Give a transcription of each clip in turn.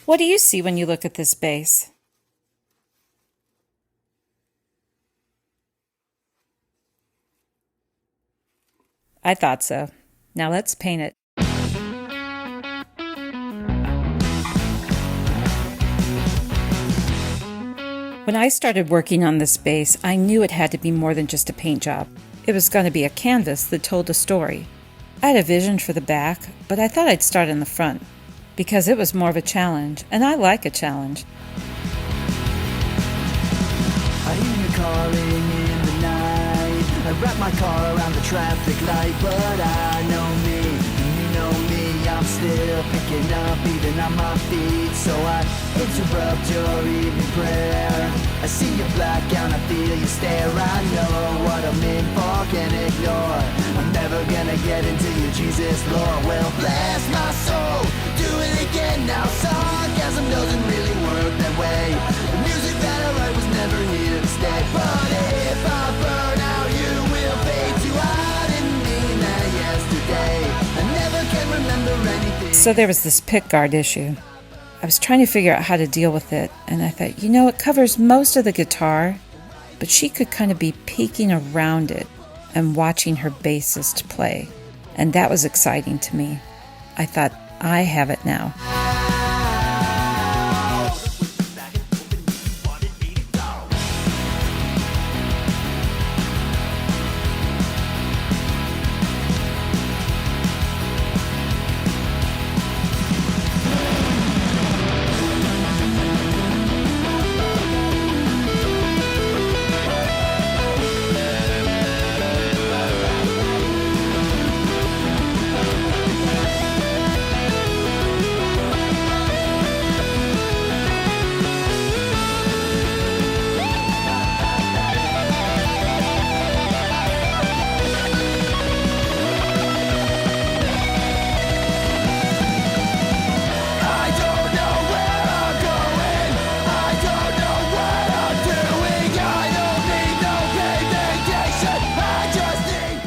What do you see when you look at this bass? I thought so. Now let's paint it. When I started working on this bass, I knew it had to be more than just a paint job. It was going to be a canvas that told a story. I had a vision for the back, but I thought I'd start in the front, because it was more of a challenge, and I like a challenge. I hear you calling in the night. I wrap my car around the traffic light, but I know me, and you know me. I'm still picking up even on my feet, so I interrupt your evening prayer. I see your black gown, I feel you stare. I know what I'm in for, can't ignore. I'm never gonna get into your Jesus lore. Well, bless my soul, do it again now. Sarcasm doesn't really work that way. The music that I write was never here to stay. But if I burn out, you will fade too. I didn't mean that yesterday. I never can remember anything. So there was this pickguard issue. I was trying to figure out how to deal with it, and I thought, it covers most of the guitar, but she could kind of be peeking around it and watching her bassist play, and that was exciting to me. I thought, I have it now.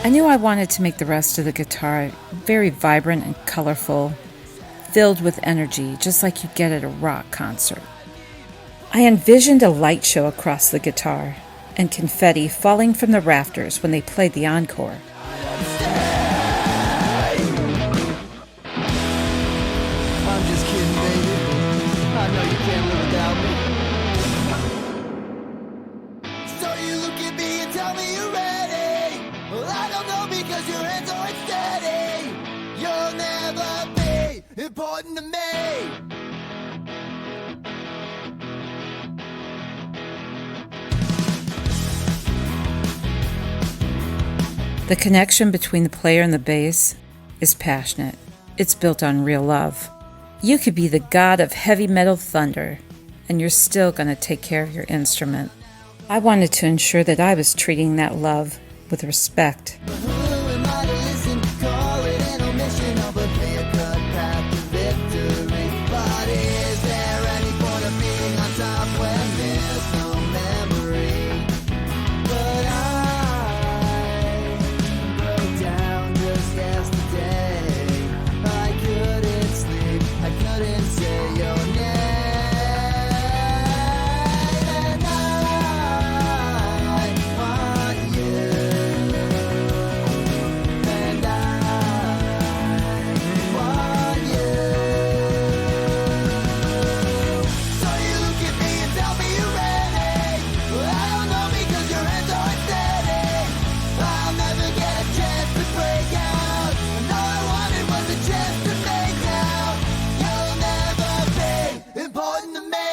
I knew I wanted to make the rest of the guitar very vibrant and colorful, filled with energy, just like you'd get at a rock concert. I envisioned a light show across the guitar and confetti falling from the rafters when they played the encore. I'm just kidding, baby. I know you can't live without me. So you look at me and tell me you're ready. Well, I don't know because your hands aren't steady. You'll never be important to me. The connection between the player and the bass is passionate. It's built on real love. You could be the god of heavy metal thunder, and you're still going to take care of your instrument. I wanted to ensure that I was treating that love with respect. Who am I to listen? Call it an omission of a clear-cut path to victory. But is there any point of being on top when there's no memory? But I broke down just yesterday. I couldn't sleep, I couldn't say your name. And I want you. And I want you. So you look at me and tell me you're ready. Well, I don't know because your hands aren't steady. I'll never get a chance to break out. And all I wanted was a chance to make out. You'll never be important to me.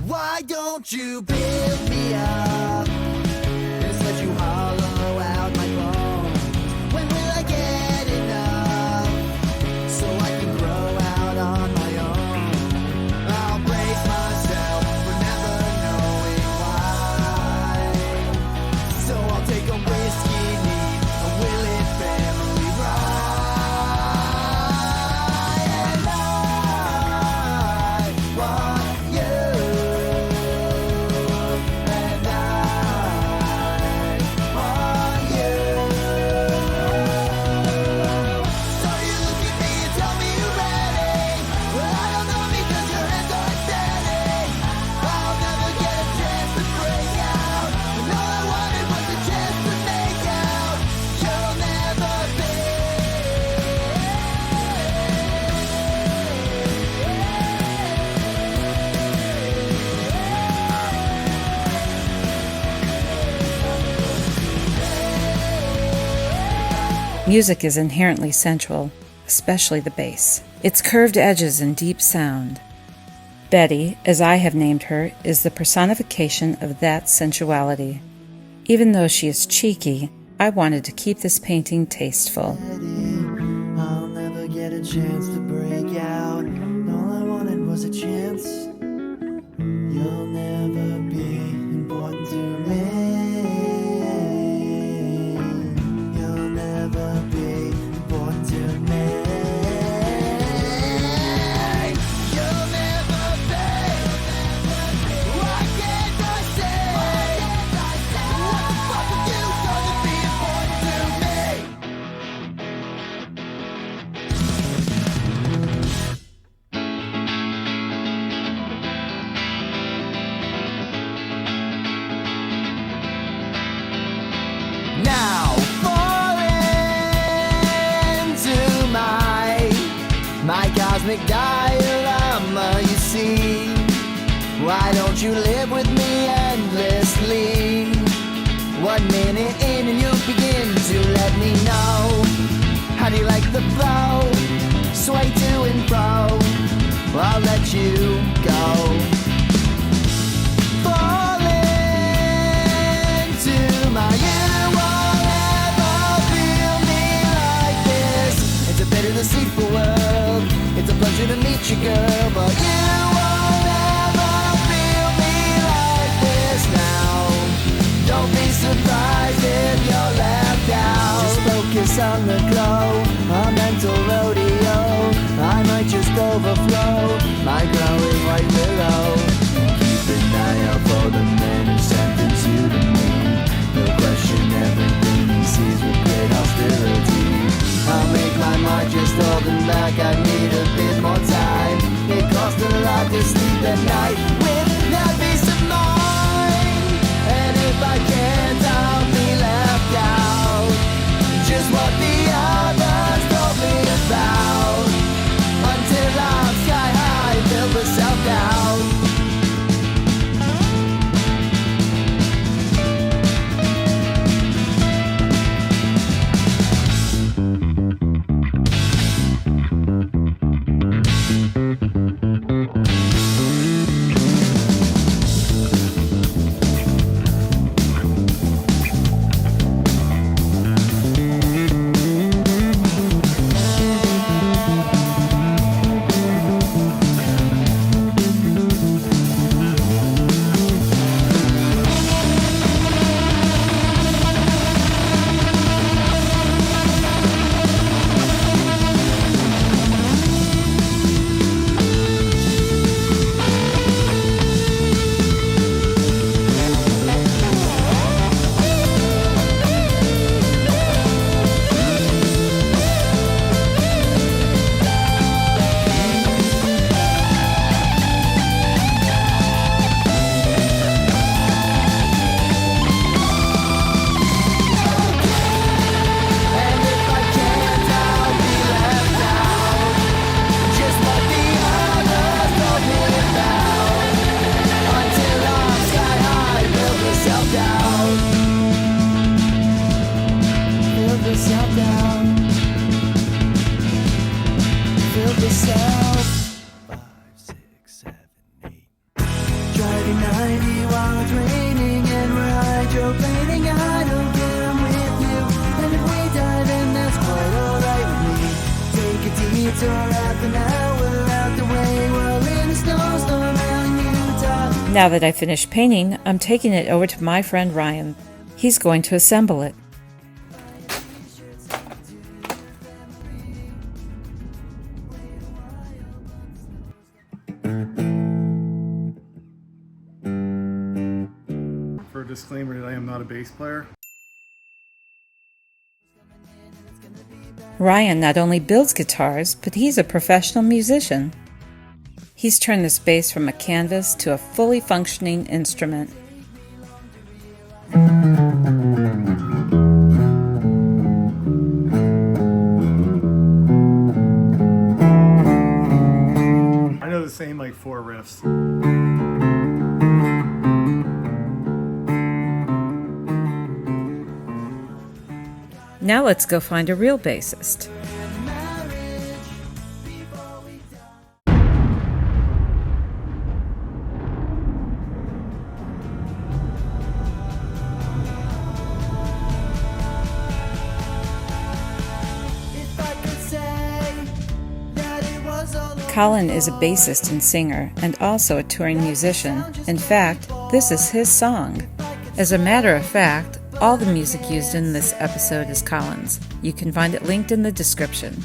Why don't you build me up instead you hollow out my bones? When will I get enough so I can grow out on my own? I'll brace myself for never knowing why. So I'll take a whiskey neat, a Willie family ride. And I want you. Music is inherently sensual, especially the bass. Its curved edges and deep sound. Betty, as I have named her, is the personification of that sensuality. Even though she is cheeky, I wanted to keep this painting tasteful. I'll never get a chance to break out. All I wanted was a chance. You'll never be important to me. You'll never be important to me. You'll never be. What can't I say? What the fuck are you gonna be important to me? Now fall into my cosmic diorama, you see. Why don't you live with me endlessly? 1 minute in and you begin to let me know. How do you like the flow? Sway to and fro. I'll let you go. Fall into my you won't ever feel me like this. It's a bitter, deceitful world. It's a pleasure to meet you, girl, but you won't ever feel me like this now. Don't be surprised if you're left out. Just focus on the glow, a mental rodeo. I might just overflow, my glowing white willow. Keep an eye out for the man who sentenced you to me. He'll question everything he sees with great hostility. I'll make my mind just holding back, I need a bit more time. It costs a lot to sleep at night without peace of mind. And if I can't, I'll be left out. Just what the others told me about. Until I'm sky high, filled with self-doubt. Now that I finished painting, I'm taking it over to my friend Ryan. He's going to assemble it. For a disclaimer that I am not a bass player. Ryan not only builds guitars, but he's a professional musician. He's turned this bass from a canvas to a fully functioning instrument. I know the same like 4 riffs. Now let's go find a real bassist. Colin is a bassist and singer, and also a touring musician. In fact, this is his song. As a matter of fact, all the music used in this episode is Colin's. You can find it linked in the description.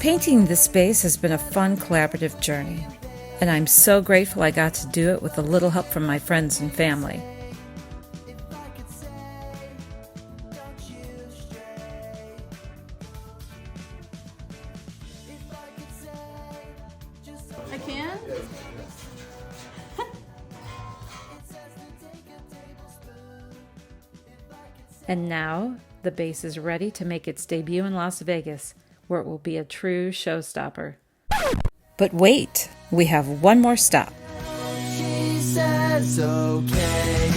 Painting this space has been a fun collaborative journey, and I'm so grateful I got to do it with a little help from my friends and family. I can? And now, the bass is ready to make its debut in Las Vegas, where it will be a true showstopper. But wait, we have one more stop. She says okay.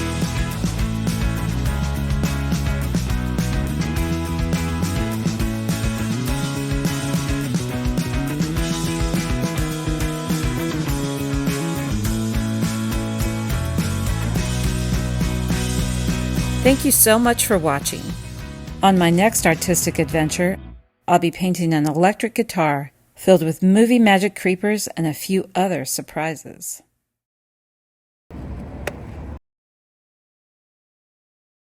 Thank you so much for watching. On my next artistic adventure, I'll be painting an electric guitar filled with movie magic creepers and a few other surprises.